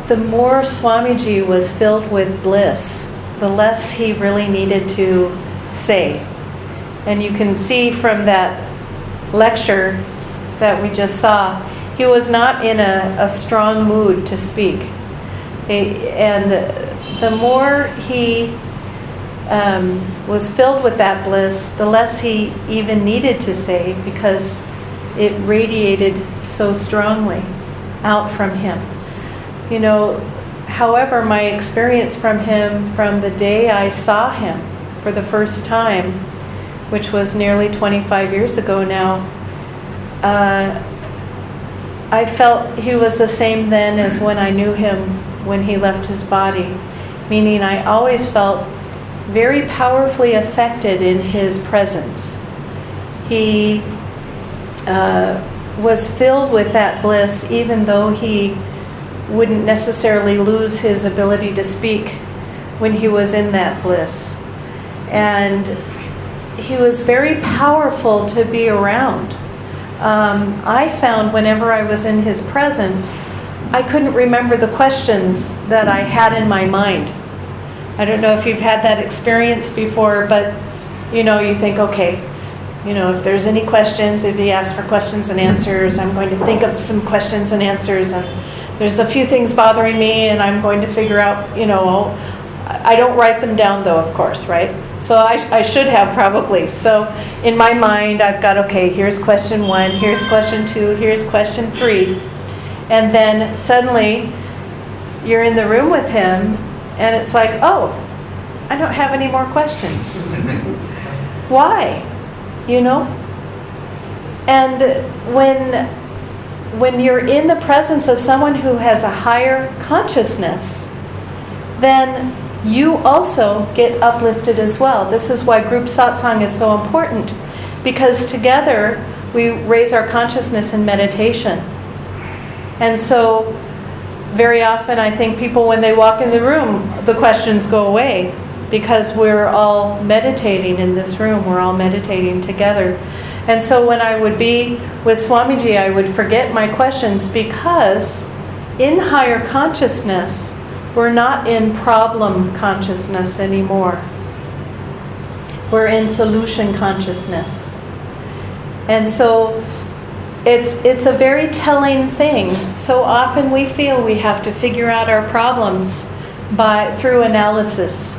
the more Swamiji was filled with bliss, the less he really needed to say. And you can see from that lecture that we just saw, he was not in a strong mood to speak. And the more he was filled with that bliss, the less he even needed to say, because it radiated so strongly out from him. You know, however, my experience from him from the day I saw him for the first time, which was nearly 25 years ago now, I felt he was the same then as when I knew him when he left his body. Meaning I always felt very powerfully affected in his presence. He was filled with that bliss, even though he wouldn't necessarily lose his ability to speak when he was in that bliss. And he was very powerful to be around. I found whenever I was in his presence, I couldn't remember the questions that I had in my mind. I don't know if you've had that experience before, but you think, okay, if there's any questions, if he asks for questions and answers, I'm going to think of some questions and answers, and there's a few things bothering me, and I'm going to figure out, I don't write them down though, of course, right? So I should have probably. So in my mind, I've got, okay, here's question 1, here's question 2, here's question 3. And then suddenly you're in the room with him, and it's like, oh, I don't have any more questions. Why? And when you're in the presence of someone who has a higher consciousness, then you also get uplifted as well. This is why group satsang is so important, because together we raise our consciousness in meditation. And so very often I think people, when they walk in the room, the questions go away, because we're all meditating in this room. We're all meditating together. And so when I would be with Swamiji, I would forget my questions, because in higher consciousness, we're not in problem consciousness anymore. We're in solution consciousness. And so it's a very telling thing. So often we feel we have to figure out our problems through analysis.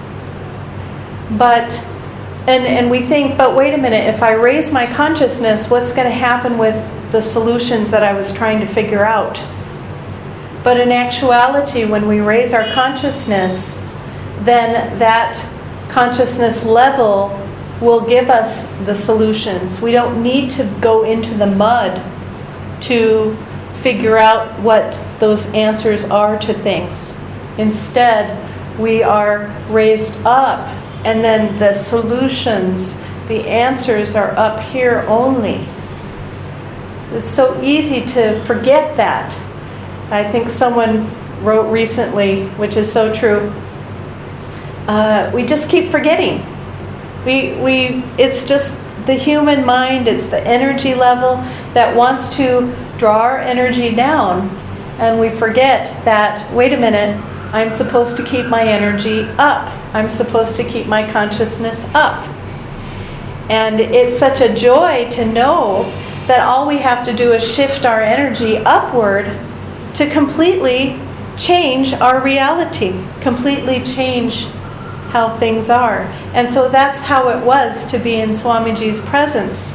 And we think, but wait a minute, if I raise my consciousness, what's going to happen with the solutions that I was trying to figure out? But in actuality, when we raise our consciousness, then that consciousness level will give us the solutions. We don't need to go into the mud to figure out what those answers are to things. Instead, we are raised up, and then the solutions, the answers are up here only. It's so easy to forget that. I think someone wrote recently, which is so true, we just keep forgetting. It's just the human mind, it's the energy level that wants to draw our energy down, and we forget that, wait a minute, I'm supposed to keep my energy up. I'm supposed to keep my consciousness up. And it's such a joy to know that all we have to do is shift our energy upward to completely change our reality, completely change how things are. And so that's how it was to be in Swamiji's presence,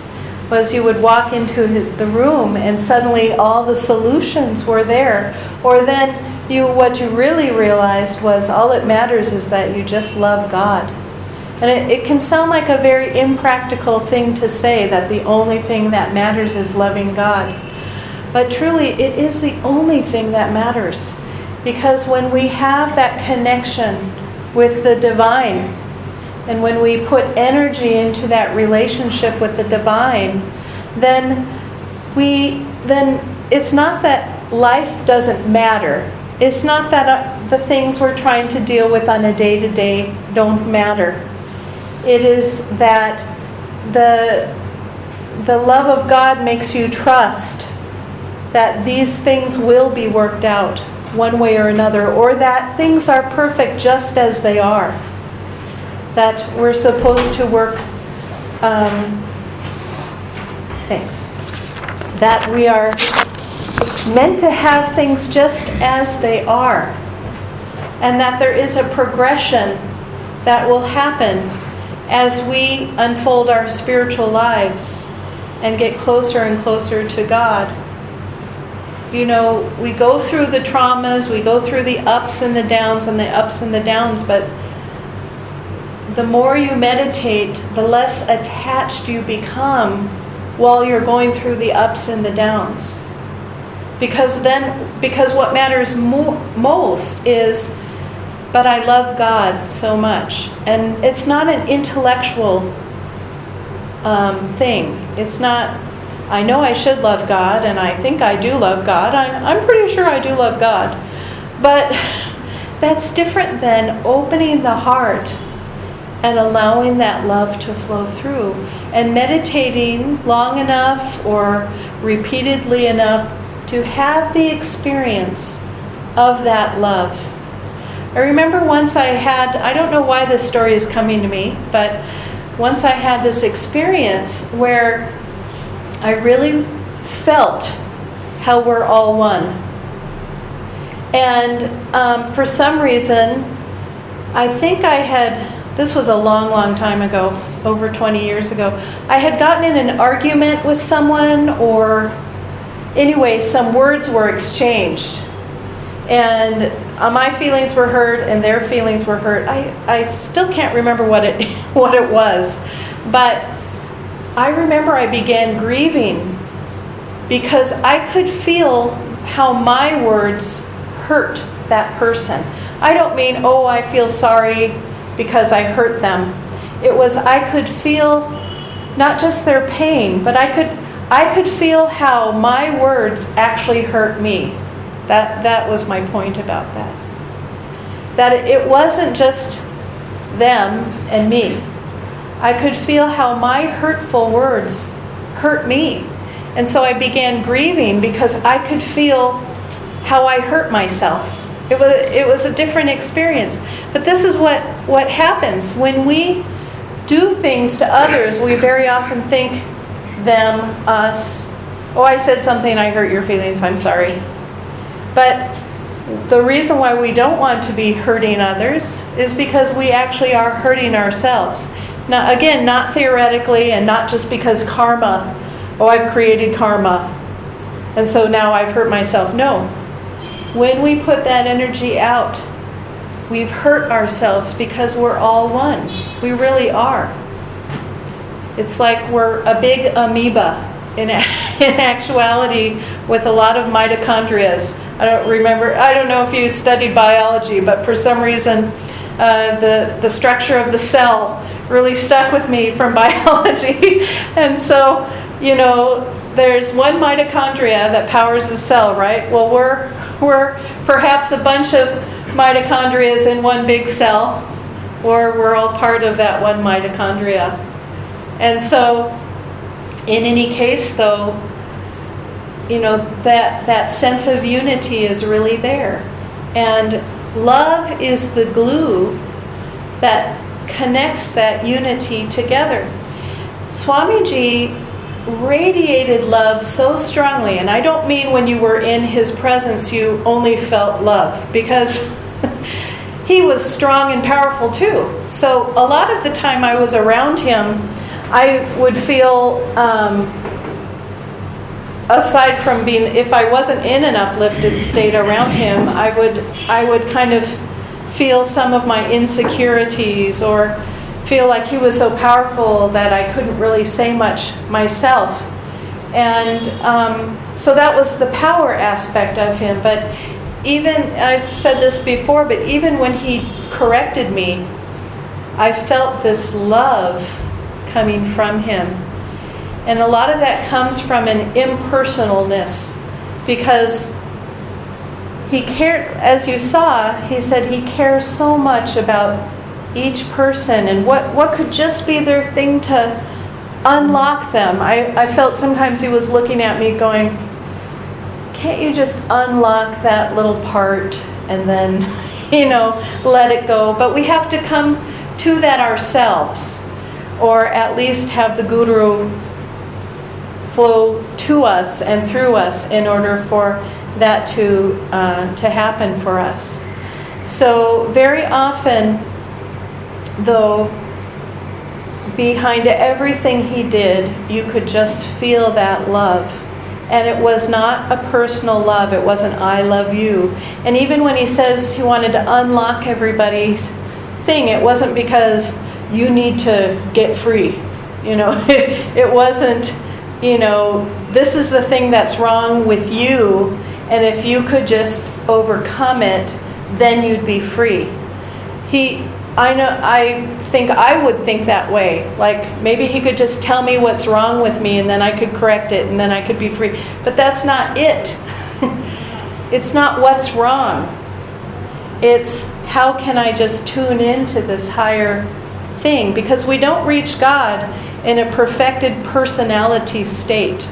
was you would walk into the room and suddenly all the solutions were there. Or then what you really realized was all it matters is that you just love God. And it can sound like a very impractical thing to say, that the only thing that matters is loving God. But truly, it is the only thing that matters. Because when we have that connection with the divine, and when we put energy into that relationship with the divine, then it's not that life doesn't matter. It's not that the things we're trying to deal with on a day-to-day don't matter. It is that the love of God makes you trust that these things will be worked out. one way or another, or that things are perfect just as they are. That we're supposed to work, that we are meant to have things just as they are. And that there is a progression that will happen as we unfold our spiritual lives and get closer and closer to God. You know, we go through the traumas, we go through the ups and the downs and the ups and the downs, but the more you meditate, the less attached you become while you're going through the ups and the downs. Because what matters most is, but I love God so much. And it's not an intellectual thing. It's not, I know I should love God, and I think I do love God. I'm pretty sure I do love God. But that's different than opening the heart and allowing that love to flow through. And meditating long enough or repeatedly enough to have the experience of that love. I remember once I don't know why this story is coming to me, but once I had this experience where I really felt how we're all one. And for some reason, I think this was a long, long time ago, over 20 years ago, I had gotten in an argument with someone, or anyway, some words were exchanged. And my feelings were hurt and their feelings were hurt. I still can't remember what it was. But I remember I began grieving because I could feel how my words hurt that person. I don't mean, I feel sorry because I hurt them. It was, I could feel not just their pain, but I could feel how my words actually hurt me. That was my point about that. That it wasn't just them and me. I could feel how my hurtful words hurt me. And so I began grieving because I could feel how I hurt myself. It was a different experience. But this is what happens. When we do things to others, we very often think them, us. I said something, I hurt your feelings, I'm sorry. But the reason why we don't want to be hurting others is because we actually are hurting ourselves. Now, again, not theoretically and not just because karma, I've created karma, and so now I've hurt myself. No. When we put that energy out, we've hurt ourselves because we're all one. We really are. It's like we're a big amoeba in actuality with a lot of mitochondria. I don't know if you studied biology, but for some reason the structure of the cell really stuck with me from biology. And so, there's one mitochondria that powers the cell, right? Well, we're perhaps a bunch of mitochondria in one big cell, or we're all part of that one mitochondria. And so, in any case, though, that sense of unity is really there. And love is the glue that connects that unity together. Swamiji radiated love so strongly, and I don't mean when you were in his presence you only felt love, because he was strong and powerful too. So a lot of the time I was around him, I would feel, aside from being, if I wasn't in an uplifted state around him, I would kind of feel some of my insecurities, or feel like he was so powerful that I couldn't really say much myself. And so that was the power aspect of him. But even, I've said this before, but even when he corrected me, I felt this love coming from him. And a lot of that comes from an impersonalness, because he cared, as you saw, he said he cares so much about each person and what could just be their thing to unlock them. I felt sometimes he was looking at me going, can't you just unlock that little part and then, let it go? But we have to come to that ourselves, or at least have the Guru flow to us and through us in order for that to happen for us. So very often, though, behind everything he did, you could just feel that love. And it was not a personal love. It wasn't, I love you. And even when he says he wanted to unlock everybody's thing, it wasn't because you need to get free. It wasn't, this is the thing that's wrong with you, and if you could just overcome it, then you'd be free. I think I would think that way. Like, maybe he could just tell me what's wrong with me, and then I could correct it, and then I could be free. But that's not it. It's not what's wrong. It's how can I just tune into this higher thing? Because we don't reach God in a perfected personality state.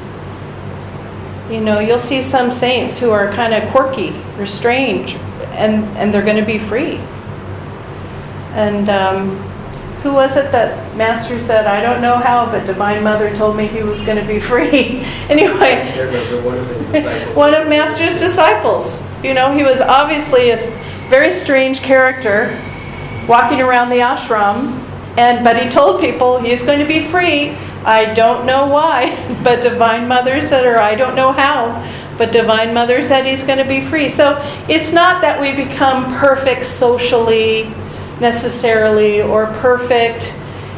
You'll see some saints who are kind of quirky or strange, and they're going to be free. And who was it that Master said, I don't know how, but Divine Mother told me he was going to be free. Anyway, I remember one of his disciples. One of Master's disciples. He was obviously a very strange character walking around the ashram, but he told people he's going to be free. I don't know why, but Divine Mother said, or I don't know how, but Divine Mother said he's going to be free. So it's not that we become perfect socially necessarily, or perfect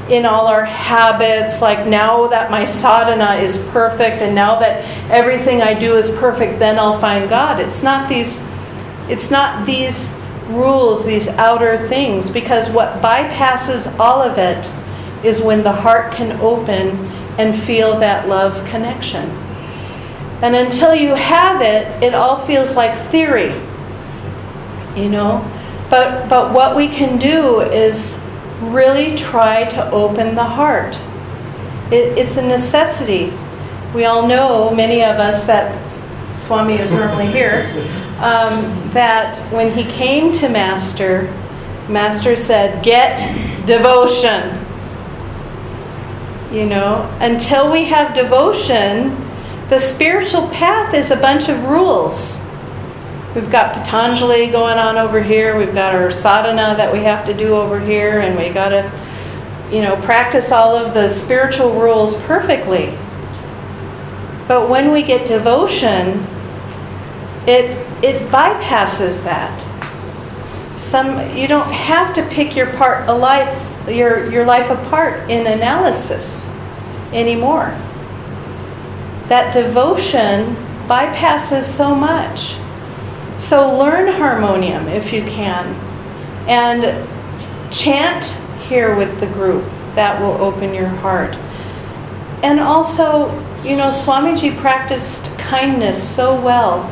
in all our habits, like now that my sadhana is perfect and now that everything I do is perfect, then I'll find God. It's not these rules, these outer things, because what bypasses all of it is when the heart can open and feel that love connection. And until you have it, it all feels like theory, But what we can do is really try to open the heart. It's a necessity. We all know, many of us, that Swami is normally here, that when he came to Master said, get devotion. Until we have devotion, the spiritual path is a bunch of rules. We've got Patanjali going on over here. We've got our sadhana that we have to do over here. And we got to, practice all of the spiritual rules perfectly. But when we get devotion, it bypasses that. You don't have to pick your life apart in analysis anymore. That devotion bypasses so much. So learn harmonium if you can, and chant here with the group. That will open your heart. And also, Swamiji practiced kindness so well.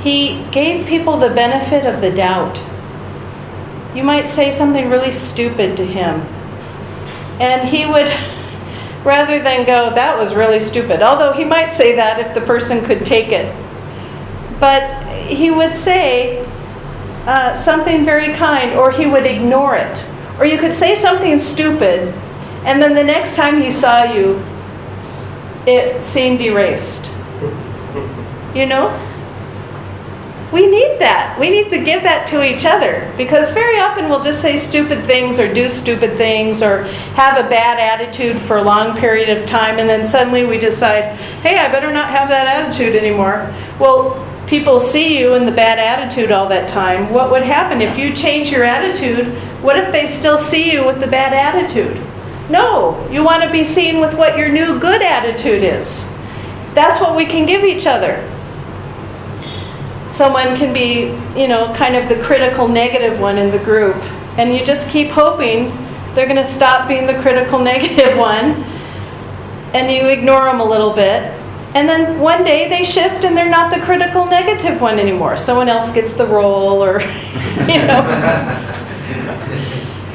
He gave people the benefit of the doubt. You might say something really stupid to him, and he would, rather than go, that was really stupid, although he might say that if the person could take it, but he would say something very kind, or he would ignore it. Or you could say something stupid, and then the next time he saw you, it seemed erased. We need that. We need to give that to each other, because very often we'll just say stupid things or do stupid things or have a bad attitude for a long period of time, and then suddenly we decide, hey, I better not have that attitude anymore. Well, people see you in the bad attitude all that time. What would happen if you change your attitude? What if they still see you with the bad attitude? No, you want to be seen with what your new good attitude is. That's what we can give each other. Someone can be, kind of the critical negative one in the group, and you just keep hoping they're going to stop being the critical negative one, and you ignore them a little bit. And then one day they shift and they're not the critical negative one anymore. Someone else gets the role, or,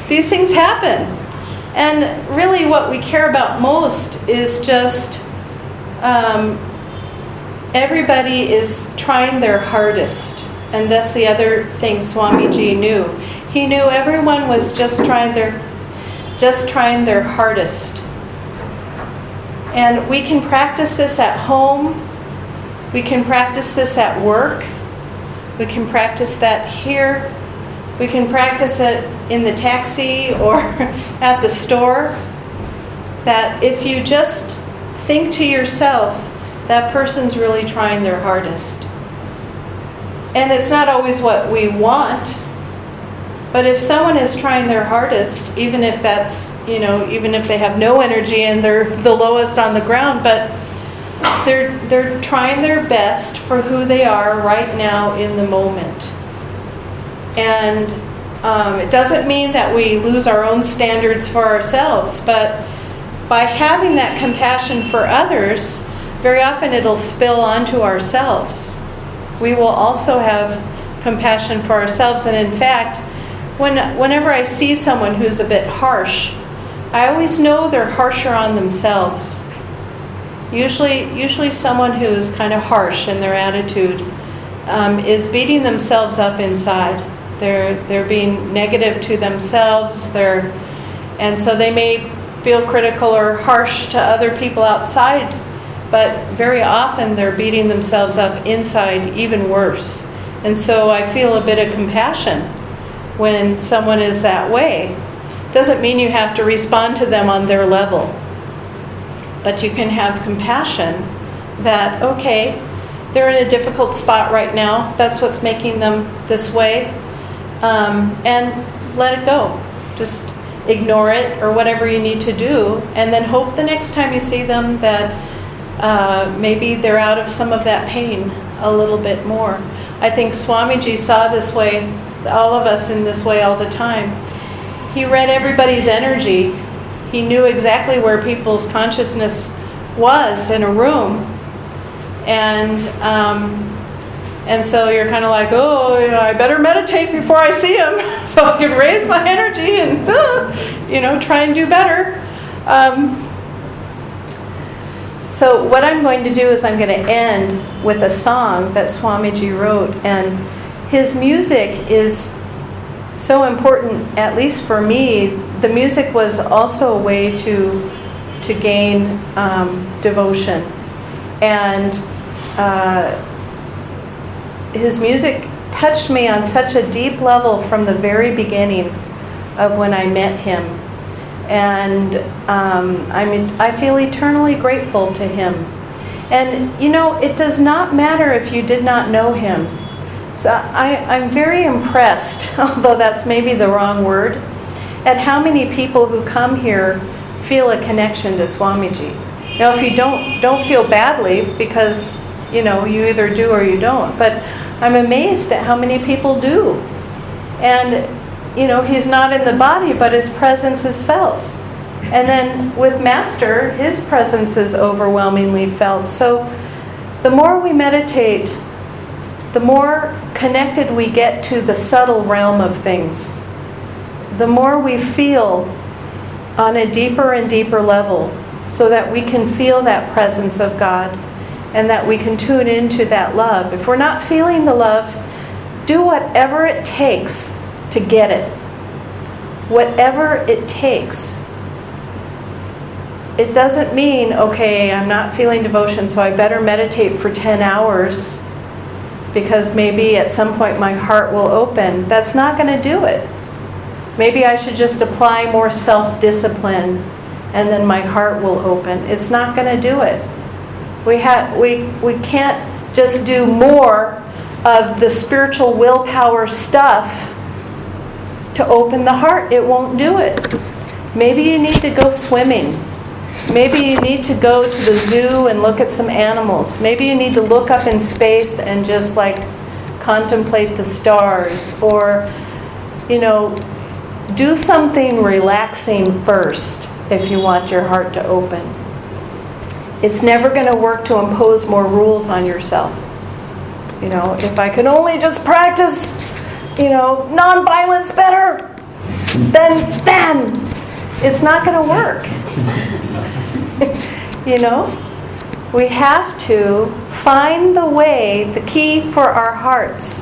These things happen. And really what we care about most is just everybody is trying their hardest. And that's the other thing Swamiji knew. He knew everyone was just trying their hardest. And we can practice this at home. We can practice this at work. We can practice that here. We can practice it in the taxi or at the store. That if you just think to yourself, that person's really trying their hardest. And it's not always what we want, but if someone is trying their hardest, even if that's, even if they have no energy and they're the lowest on the ground, but they're trying their best for who they are right now in the moment. And it doesn't mean that we lose our own standards for ourselves, but by having that compassion for others, very often it'll spill onto ourselves. We will also have compassion for ourselves. And in fact, whenever I see someone who's a bit harsh, I always know they're harsher on themselves. Usually someone who is kind of harsh in their attitude is beating themselves up inside. They're being negative to themselves. And so they may feel critical or harsh to other people outside, but very often they're beating themselves up inside even worse. And so I feel a bit of compassion when someone is that way. Doesn't mean you have to respond to them on their level, but you can have compassion that, okay, they're in a difficult spot right now. That's what's making them this way. And let it go. Just ignore it or whatever you need to do, and then hope the next time you see them that maybe they're out of some of that pain a little bit more. I think Swamiji saw this way, all of us in this way all the time. He read everybody's energy. He knew exactly where people's consciousness was in a room. And so you're kind of like, oh, I better meditate before I see him so I can raise my energy and, try and do better. So what I'm going to do is I'm going to end with a song that Swamiji wrote. And his music is so important, at least for me. The music was also a way to gain devotion. And his music touched me on such a deep level from the very beginning of when I met him. And I feel eternally grateful to him. And, it does not matter if you did not know him. So I'm very impressed, although that's maybe the wrong word, at how many people who come here feel a connection to Swamiji. Now, if you don't feel badly, because, you either do or you don't. But I'm amazed at how many people do. And, he's not in the body, but his presence is felt. And then with Master, his presence is overwhelmingly felt. So the more we meditate, the more connected we get to the subtle realm of things. The more we feel on a deeper and deeper level, so that we can feel that presence of God and that we can tune into that love. If we're not feeling the love, do whatever it takes to get it. Whatever it takes. It doesn't mean, okay, I'm not feeling devotion, so I better meditate for 10 hours because maybe at some point my heart will open. That's not going to do it. Maybe I should just apply more self-discipline and then my heart will open. It's not going to do it. We can't just do more of the spiritual willpower stuff to open the heart. It won't do it. Maybe you need to go swimming. Maybe you need to go to the zoo and look at some animals. Maybe you need to look up in space and just contemplate the stars. Or, do something relaxing first if you want your heart to open. It's never going to work to impose more rules on yourself. If I can only just practice, nonviolence better, then it's not going to work. we have to find the way, the key for our hearts.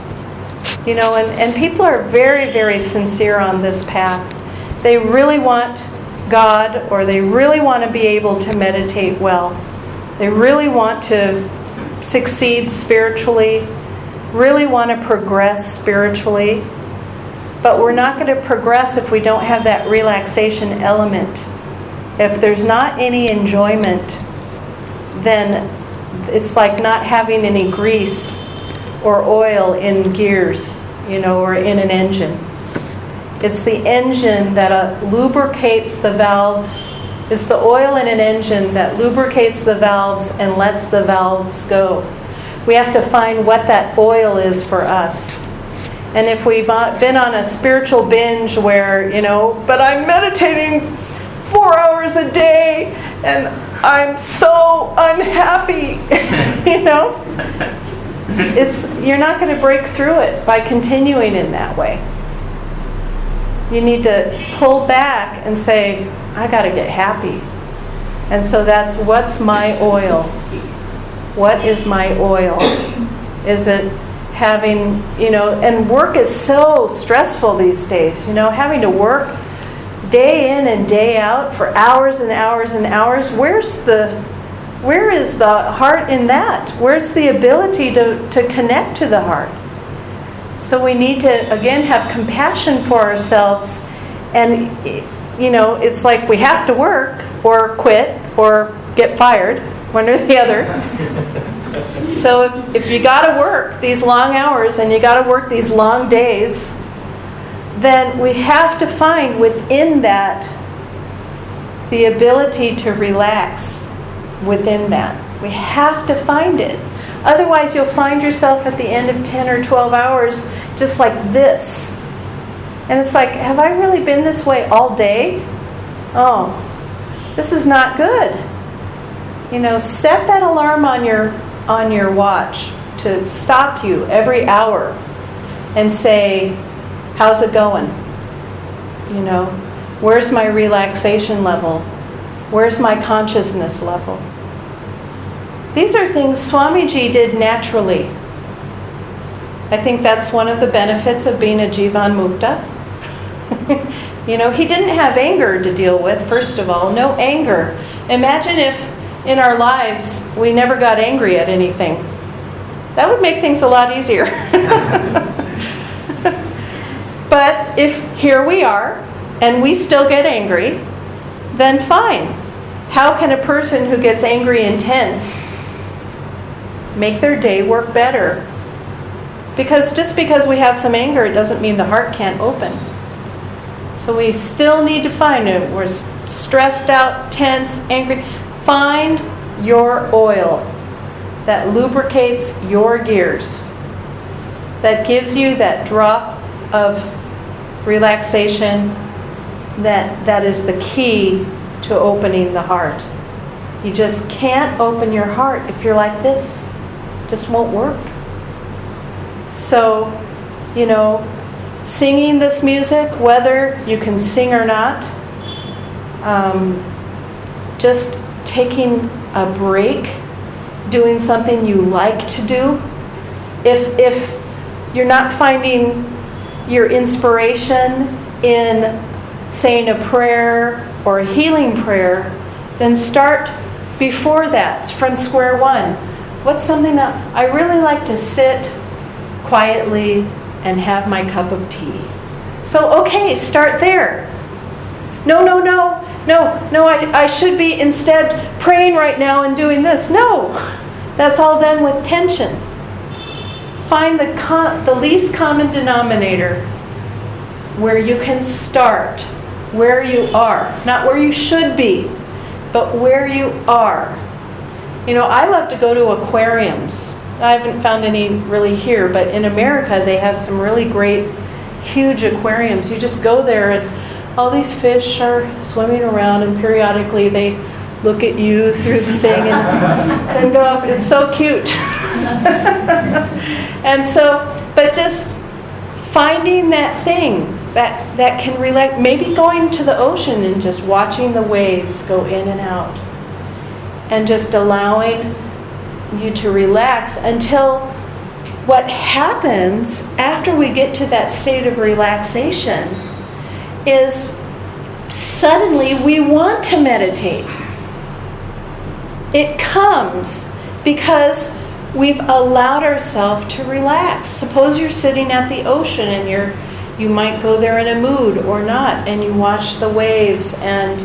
And people are very, very sincere on this path. They really want God, or they really want to be able to meditate well. They really want to succeed spiritually, really want to progress spiritually. But we're not going to progress if we don't have that relaxation element. If there's not any enjoyment, then it's like not having any grease or oil in gears, or in an engine. It's the engine that lubricates the valves. It's the oil in an engine that lubricates the valves and lets the valves go. We have to find what that oil is for us. And if we've been on a spiritual binge where, but I'm meditating 4 hours a day and I'm so unhappy, you're not going to break through it by continuing in that way. You need to pull back and say, I got to get happy. And so that's, what's my oil? What is my oil? Is it having, and work is so stressful these days, having to work day in and day out for hours and hours and hours. Where is the heart in that? Where's the ability to connect to the heart? So we need to, again, have compassion for ourselves. And, it's like we have to work or quit or get fired, one or the other. So if you got to work these long hours and you got to work these long days, then we have to find within that the ability to relax within that. We have to find it. Otherwise, you'll find yourself at the end of 10 or 12 hours just like this. And it's like, have I really been this way all day? Oh, this is not good. Set that alarm on your watch to stop you every hour and say, how's it going? Where's my relaxation level? Where's my consciousness level? These are things Swamiji did naturally. I think that's one of the benefits of being a Jivan Mukta. He didn't have anger to deal with, first of all. No anger. Imagine if in our lives we never got angry at anything. That would make things a lot easier. But if here we are and we still get angry, then fine. How can a person who gets angry and tense make their day work better? Because just because we have some anger, it doesn't mean the heart can't open. So we still need to find it. We're stressed out, tense, angry. Find your oil that lubricates your gears, that gives you that drop of relaxation, that is the key to opening the heart. You just can't open your heart if you're like this. It just won't work. So, singing this music, whether you can sing or not, just taking a break, doing something you like to do. If you're not finding your inspiration in saying a prayer or a healing prayer, then start before that, from square one. What's something that I really like to sit quietly and have my cup of tea? So, okay, start there. No, I should be instead praying right now and doing this. No, that's all done with tension. Find the least common denominator where you can start, where you are. Not where you should be, but where you are. I love to go to aquariums. I haven't found any really here, but in America they have some really great, huge aquariums. You just go there and all these fish are swimming around, and periodically they look at you through the thing and then go up. It's so cute. And so, but just finding that thing that can relax, maybe going to the ocean and just watching the waves go in and out. and just allowing you to relax until what happens after we get to that state of relaxation is suddenly we want to meditate. It comes because we've allowed ourselves to relax. Suppose you're sitting at the ocean and you might go there in a mood or not, and you watch the waves, and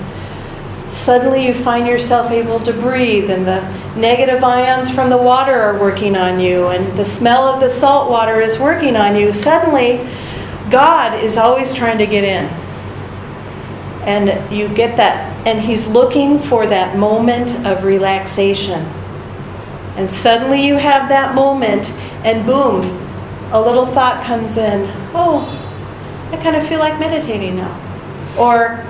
suddenly you find yourself able to breathe, and the negative ions from the water are working on you, and the smell of the salt water is working on you. Suddenly, God is always trying to get in. And you get that, and He's looking for that moment of relaxation. And suddenly you have that moment, and boom, a little thought comes in. Oh, I kind of feel like meditating now. Or,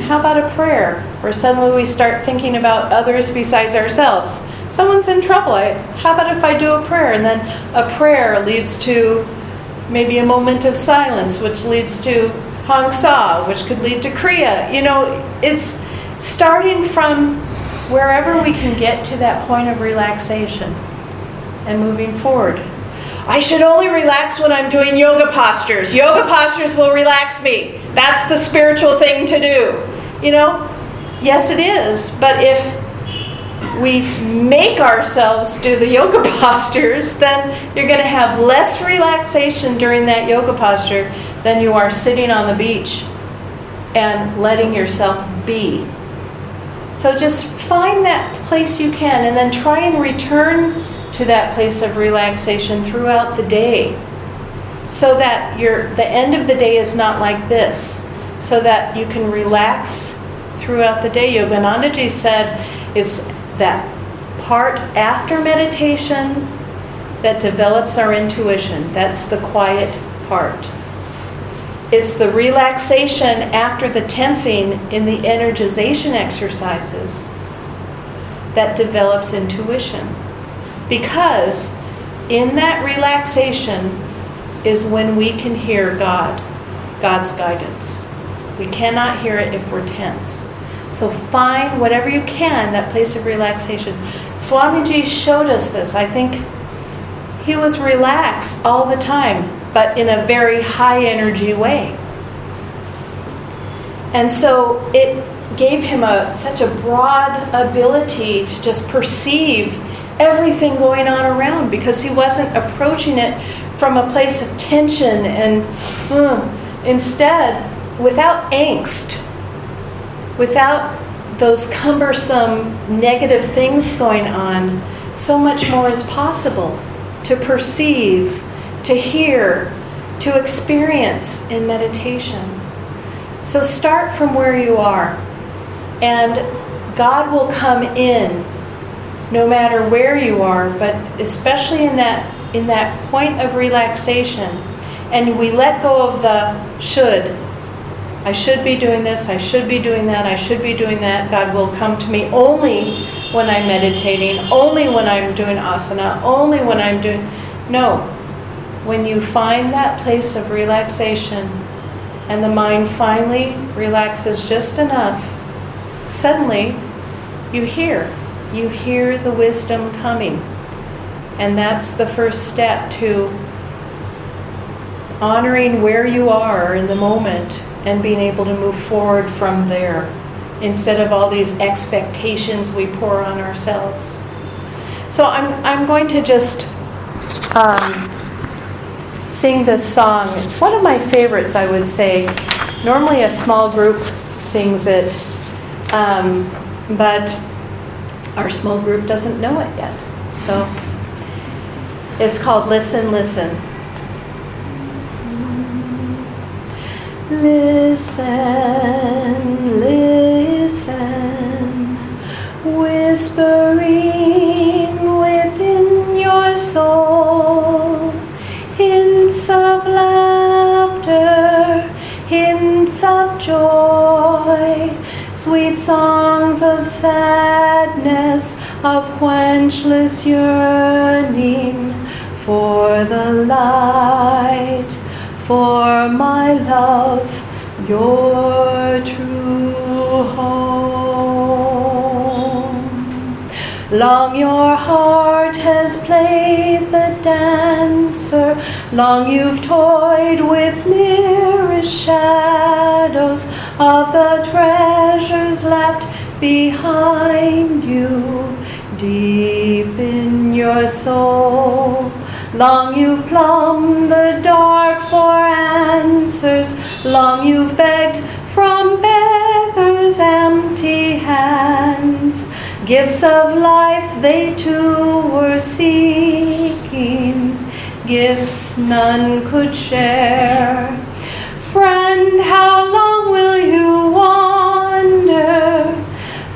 how about a prayer? Or suddenly we start thinking about others besides ourselves. Someone's in trouble. How about if I do a prayer? And then a prayer leads to maybe a moment of silence, which leads to Hong Sa, which could lead to Kriya. It's starting from wherever we can get to that point of relaxation and moving forward. I should only relax when I'm doing yoga postures. Yoga postures will relax me. That's the spiritual thing to do. Yes it is. But if we make ourselves do the yoga postures, then you're going to have less relaxation during that yoga posture than you are sitting on the beach and letting yourself be. So just find that place you can, and then try and return to that place of relaxation throughout the day, so that the end of the day is not like this, so that you can relax throughout the day. Yoganandaji said it's that part after meditation that develops our intuition. That's the quiet part. It's the relaxation after the tensing in the energization exercises that develops intuition. Because in that relaxation is when we can hear God's guidance. We cannot hear it if we're tense. So find whatever you can, that place of relaxation. Swamiji showed us this. I think he was relaxed all the time, but in a very high energy way. And so it gave him such a broad ability to just perceive everything going on around, because he wasn't approaching it from a place of tension and instead, without angst, without those cumbersome negative things going on, so much more is possible to perceive, to hear, to experience in meditation. So start from where you are, and God will come in no matter where you are, but especially in that point of relaxation. And we let go of the should. I should be doing this, I should be doing that, I should be doing that. God will come to me only when I'm meditating, only when I'm doing asana, only when I'm doing... No. When you find that place of relaxation and the mind finally relaxes just enough, suddenly you hear the wisdom coming. And that's the first step to honoring where you are in the moment and being able to move forward from there, instead of all these expectations we pour on ourselves. So I'm going to just sing this song. It's one of my favorites, I would say. Normally a small group sings it, but our small group doesn't know it yet. So it's called Listen, Listen. Listen, listen, whispering within your soul, hints of laughter, hints of joy, sweet songs of sadness, of quenchless yearning for the light, for my love, your true home. Long your heart has played the dancer, long you've toyed with mirror's shadows of the treasures left behind you deep in your soul. Long you've plumbed the dark for answers, long you've begged from beggars' empty hands. Gifts of life they too were seeking, gifts none could share. Friend, how long will you wander?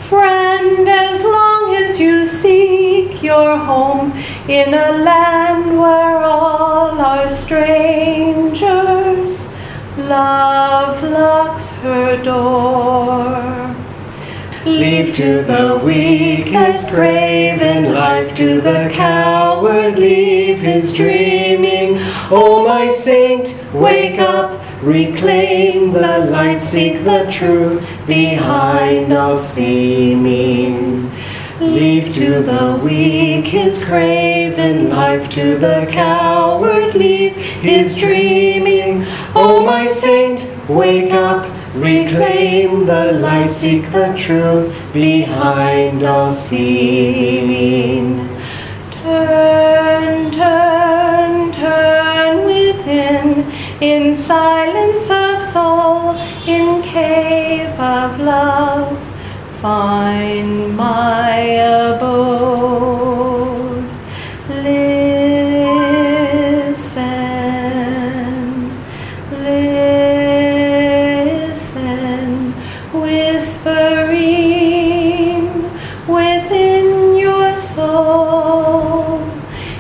Friend, as long as you seek your home in a land where all are strangers, love locks her door. Leave to the weak his grave, and life to the coward leave his dreaming. Oh, my saint, wake up, reclaim the light, seek the truth behind all seeming. Leave to the weak his grave, and life to the coward leave his dreaming. Oh, my saint, wake up, reclaim the light, seek the truth behind all seeming. Turn, turn, turn within, in silence of soul, in cave of love, find my abode. Listen, listen, whispering within your soul,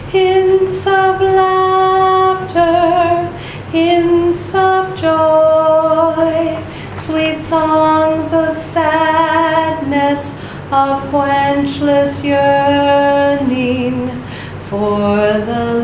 hints of laughter, hints of joy, sweet songs of sadness, of quenchless yearning for the